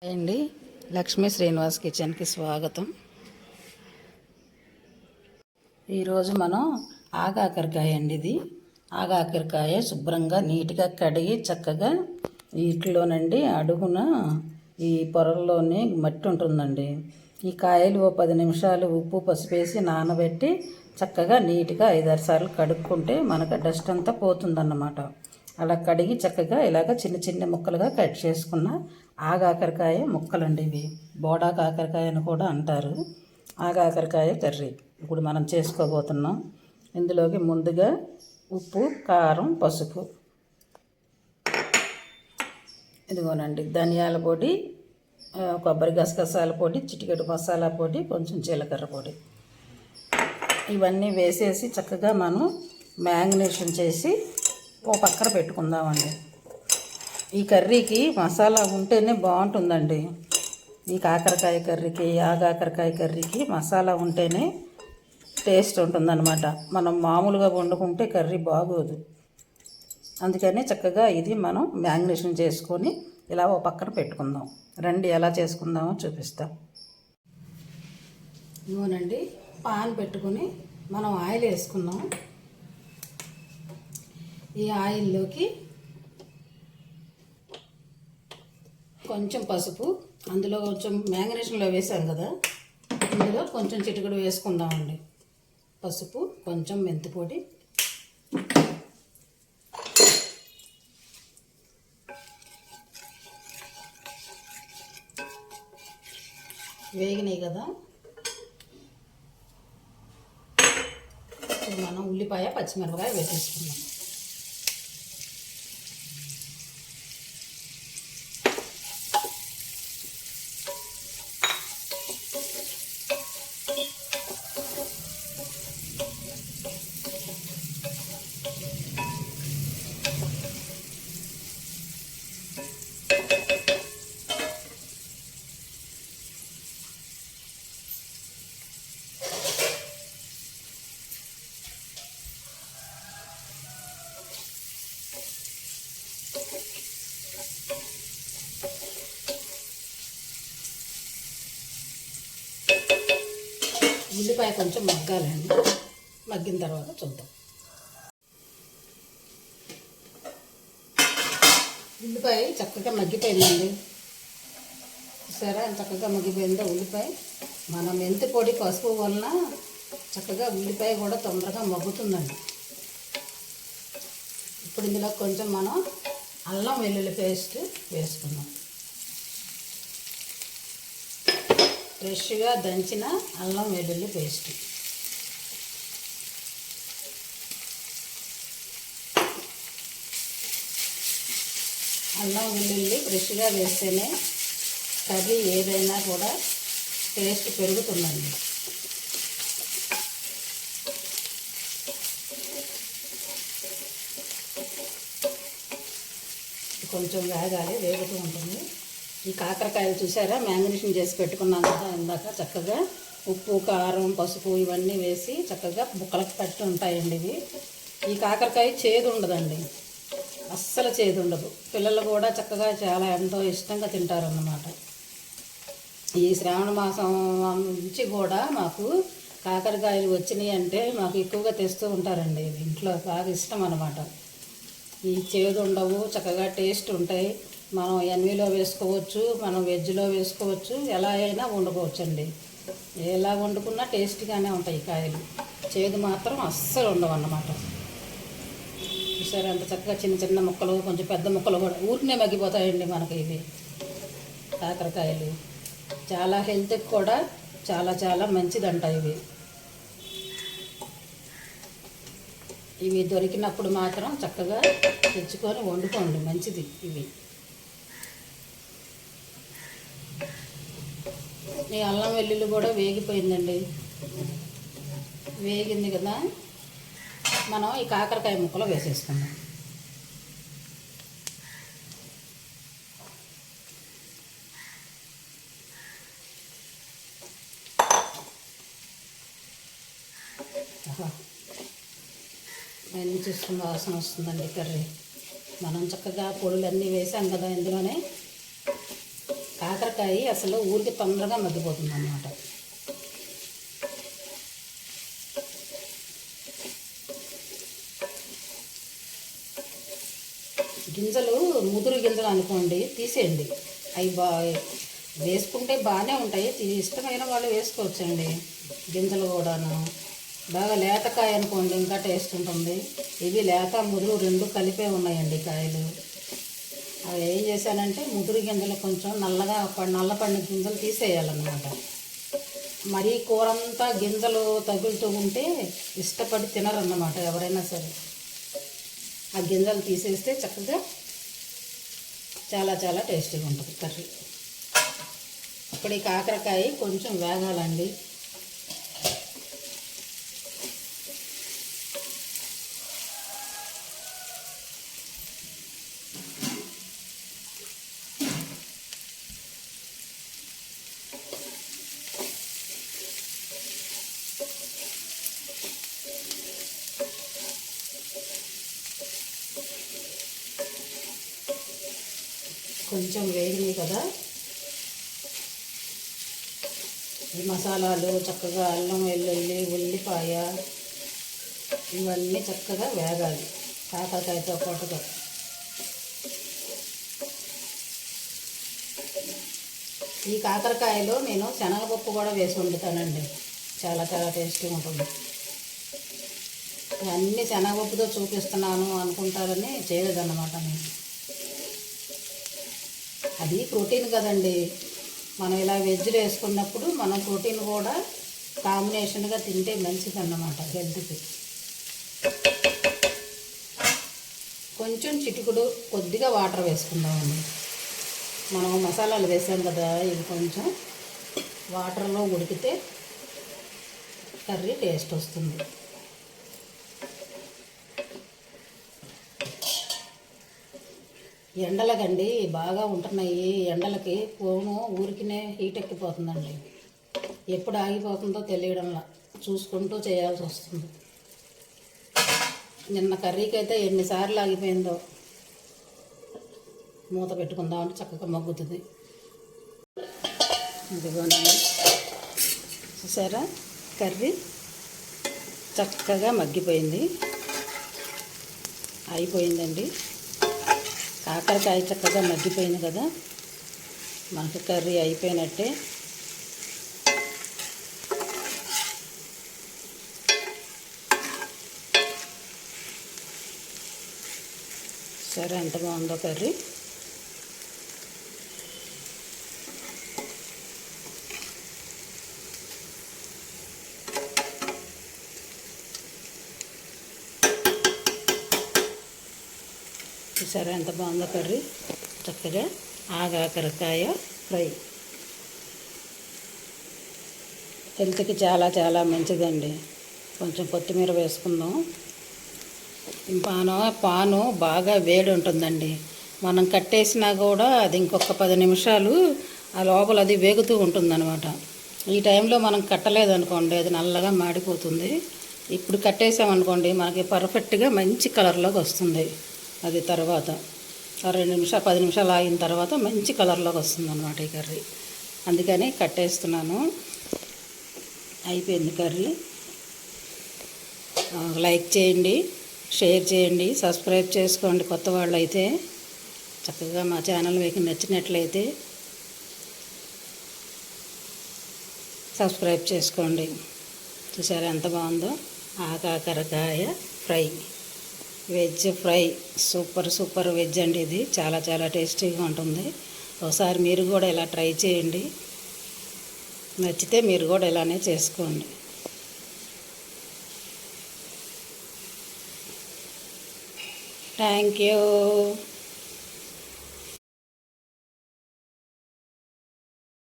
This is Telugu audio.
హాయ్ అండి, లక్ష్మీ శ్రీనివాస్ కిచెన్కి స్వాగతం. ఈరోజు మనం ఆగాకరకాయ అండి. ఇది ఆగాకరకాయ శుభ్రంగా నీట్గా కడిగి చక్కగా వీటిలోనండి అడుగున ఈ పొరల్లోనే మట్టి ఉంటుందండి. ఈ కాయలు 10 నిమిషాలు ఉప్పు పసుపేసి నానబెట్టి చక్కగా నీట్గా 5-6 సార్లు కడుక్కుంటే మనకు డస్ట్ అంతా పోతుందన్నమాట. అలా కడిగి చక్కగా ఇలాగ చిన్న చిన్న ముక్కలుగా కట్ చేసుకున్న ఆగాకరకాయ ముక్కలండి. ఇవి బోడా కాకరకాయ అని కూడా అంటారు. ఆగాకరకాయ కర్రీ ఇప్పుడు మనం చేసుకోబోతున్నాం. ఇందులోకి ముందుగా ఉప్పు, కారం, పసుపు, ఇదిగోనండి ధనియాల పొడి, కొబ్బరి గసగసాల పొడి, చిటికెడు మసాలా పొడి, కొంచెం జీలకర్ర పొడి, ఇవన్నీ వేసేసి చక్కగా మనం మ్యాగ్నేషన్ చేసి ఓ పక్కన పెట్టుకుందామండి. ఈ కర్రీకి మసాలా ఉంటేనే బాగుంటుందండి. ఈ కాకరకాయ కర్రీకి, ఆగాకరకాయ కర్రీకి మసాలా ఉంటేనే టేస్ట్ ఉంటుందన్నమాట. మనం మామూలుగా వండుకుంటే కర్రీ బాగోదు. అందుకని చక్కగా ఇది మనం మ్యాగ్నేషన్ చేసుకొని ఇలా ఓ పక్కన పెట్టుకుందాం. రండి ఎలా చేసుకుందామో చూపిస్తాం. ఇవ్వనండి, పాన్ పెట్టుకుని మనం ఆయిల్ వేసుకుందాం. ఈ ఆయిల్లోకి కొంచెం పసుపు, అందులో కొంచెం మ్యాగ్నేషన్లో వేసాం కదా, ఇందులో కొంచెం చిటికెడు వేసుకుందామండి. పసుపు, కొంచెం మెంతి పొడి, వేగినాయి కదా. మనం ఉల్లిపాయ, పచ్చిమిరపకాయ వేసేసుకుందాం. ఉల్లిపాయ కొంచెం మగ్గాలండి, మగ్గిన తర్వాత చూద్దాం. ఉల్లిపాయ చక్కగా మగ్గిపోయిందండి. సరే చక్కగా మగ్గిపోయిందో ఉల్లిపాయ. మనం మెంతి పొడి, పసుపు వలన చక్కగా ఉల్లిపాయ కూడా తొందరగా మగ్గుతుందండి. ఇప్పుడు ఇందులో కొంచెం మనం అల్లం వెల్లుల్లి పేస్ట్ వేసుకుందాం. ఫ్రెష్గా దంచిన అల్లం వెల్లుల్లి పేస్ట్, అల్లం వెల్లుల్లి ఫ్రెష్గా వేస్తేనే కర్రీ ఏదైనా కూడా టేస్ట్ పెరుగుతుందండి. కొంచెం వేగాలి, వేగుతూ ఉంటుంది. ఈ కాకరకాయలు చూసారా, మ్యాగ్నేషన్ చేసి పెట్టుకున్నాం కదా ఇందాక. చక్కగా ఉప్పు, కారం, పసుపు ఇవన్నీ వేసి చక్కగా ముక్కలకు పట్టి ఉంటాయండి ఇవి. ఈ కాకరకాయ చేదు ఉండదండి, అస్సలు చేదు ఉండదు. పిల్లలు కూడా చక్కగా చాలా ఎంతో ఇష్టంగా తింటారన్నమాట. ఈ శ్రావణ మాసం నుంచి కూడా మాకు కాకరకాయలు వచ్చినాయి అంటే మాకు ఎక్కువగా తెస్తూ ఉంటారండి. ఇంట్లో బాగా ఇష్టం అన్నమాట. ఈ చేదు ఉండవు, చక్కగా టేస్ట్ ఉంటాయి. మనం ఎన్విలో వేసుకోవచ్చు, మనం వెజ్లో వేసుకోవచ్చు, ఎలా అయినా వండుకోవచ్చు అండి. ఎలా వండుకున్నా టేస్ట్గానే ఉంటాయి కాయలు. చేదు మాత్రం అస్సలు ఉండవు అన్నమాట. చూసారా అంత చక్కగా చిన్న చిన్న ముక్కలు, కొంచెం పెద్ద ముక్కలు కూడా ఊరినే మగ్గిపోతాయండి మనకి ఇవి కాకరకాయలు. చాలా హెల్త్కి కూడా చాలా చాలా మంచిదంట ఇవి. ఇవి దొరికినప్పుడు మాత్రం చక్కగా తెచ్చుకొని వండుకోండి, మంచిది ఇవి. ఈ అల్లం వెల్లుల్లి కూడా వేగిపోయిందండి. వేగింది కదా, మనం ఈ కాకరకాయ ముక్కలు వేసేసుకుందాం. మంచి వాసన వస్తుందండి కర్రీ. మనం చక్కగా పొడులన్నీ వేసాం కదా ఇందులోనే. కాకరకాయ అసలు ఊరికి తొందరగా మగ్గిపోతుంది అన్నమాట. గింజలు ముదురు గింజలు అనుకోండి తీసేయండి, అవి వేసుకుంటే బాగానే ఉంటాయి, ఇష్టమైన వాళ్ళు వేసుకోవచ్చండి. గింజలు కూడాను బాగా లేతకాయ అనుకోండి ఇంకా టేస్ట్ ఉంటుంది. ఇవి లేత ముదురు రెండు కలిపే ఉన్నాయండి కాయలు. అవి ఏం చేశానంటే ముదురు గింజలు కొంచెం నల్ల పండిన గింజలు తీసేయాలన్నమాట. మరీ కూరంతా గింజలు తగులుతూ ఉంటే ఇష్టపడి తినరన్నమాట ఎవరైనా సరే. ఆ గింజలు తీసేస్తే చక్కగా చాలా చాలా టేస్టీగా ఉంటుంది కర్రీ. ఇప్పుడు ఈ కాకరకాయ కొంచెం వేగాలండి. కొంచెం వేగినాయి కదా, ఈ మసాలాలు చక్కగా అల్లం వెల్లుల్లి ఉల్లిపాయ ఇవన్నీ చక్కగా వేగాలి కాకరకాయతో పాటుగా. ఈ కాకరకాయలో నేను శనగపప్పు కూడా వేసి వండుతానండి, చాలా చాలా టేస్టీగా ఉంటుంది. అన్నీ శనగపప్పుతో చూపిస్తున్నాను అనుకుంటారని చేయలేదన్నమాట నేను. అది ప్రోటీన్ కదండి, మనం ఇలా వెజ్లు వేసుకున్నప్పుడు మనం ప్రోటీన్ కూడా కాంబినేషన్గా తింటే మంచిదన్నమాట హెల్త్కి. కొంచెం చిటికుడు కొద్దిగా వాటర్ వేసుకుందామండి. మనం మసాలాలు వేసాం కదా, ఇది కొంచెం వాటర్లో ఉడికితే కర్రీ టేస్ట్ వస్తుంది. ఎండలకండి బాగా ఉంటున్నాయి, ఎండలకి ఫోను ఊరికినే హీట్ ఎక్కిపోతుందండి. ఎప్పుడు ఆగిపోతుందో తెలియడంలా చూసుకుంటూ చేయాల్సి వస్తుంది. నిన్న కర్రీకి అయితే ఎన్నిసార్లు ఆగిపోయిందో. మూత పెట్టుకుందామంటే చక్కగా మగ్గుతుంది. ఇదిగోనండి, చూసారా కర్రీ చక్కగా మగ్గిపోయింది, అయిపోయిందండి. కాకరకాయ చక్కగా మగ్గిపోయింది కదా, మనకు కర్రీ అయిపోయినట్టే. సరే, ఎంత బాగుందో కర్రీ. చూసారా ఎంత బాగుందో కర్రీ. చక్కగా కాకరకాయ ఫ్రై హెల్త్కి చాలా చాలా మంచిదండి. కొంచెం కొత్తిమీర వేసుకుందాం. పాను బాగా వేడి ఉంటుందండి, మనం కట్టేసినా కూడా అది ఇంకొక 10 నిమిషాలు ఆ లోపల అది వేగుతూ ఉంటుందన్నమాట. ఈ టైంలో మనం కట్టలేదనుకోండి అది నల్లగా మాడిపోతుంది. ఇప్పుడు కట్టేసామనుకోండి మనకి పర్ఫెక్ట్గా మంచి కలర్లోకి వస్తుంది. అది తర్వాత 2 నిమిషాలు 10 నిమిషాలు ఆగిన తర్వాత మంచి కలర్లోకి వస్తుంది అన్నమాట ఈ కర్రీ. అందుకని కట్టేస్తున్నాను. అయిపోయింది కర్రీ. లైక్ చేయండి, షేర్ చేయండి, సబ్స్క్రైబ్ చేసుకోండి. కొత్త వాళ్ళు అయితే చక్కగా మా ఛానల్ మీకు నచ్చినట్లయితే సబ్స్క్రైబ్ చేసుకోండి. చూసారా ఎంత బాగుందో కాకరకాయ fry, veg fry. Super veg అండి ఇది, చాలా చాలా టేస్టీగా ఉంటుంది. ఒకసారి మీరు కూడా ఇలా ట్రై చేయండి, నచ్చితే మీరు కూడా ఇలానే చేసుకోండి. Thank you.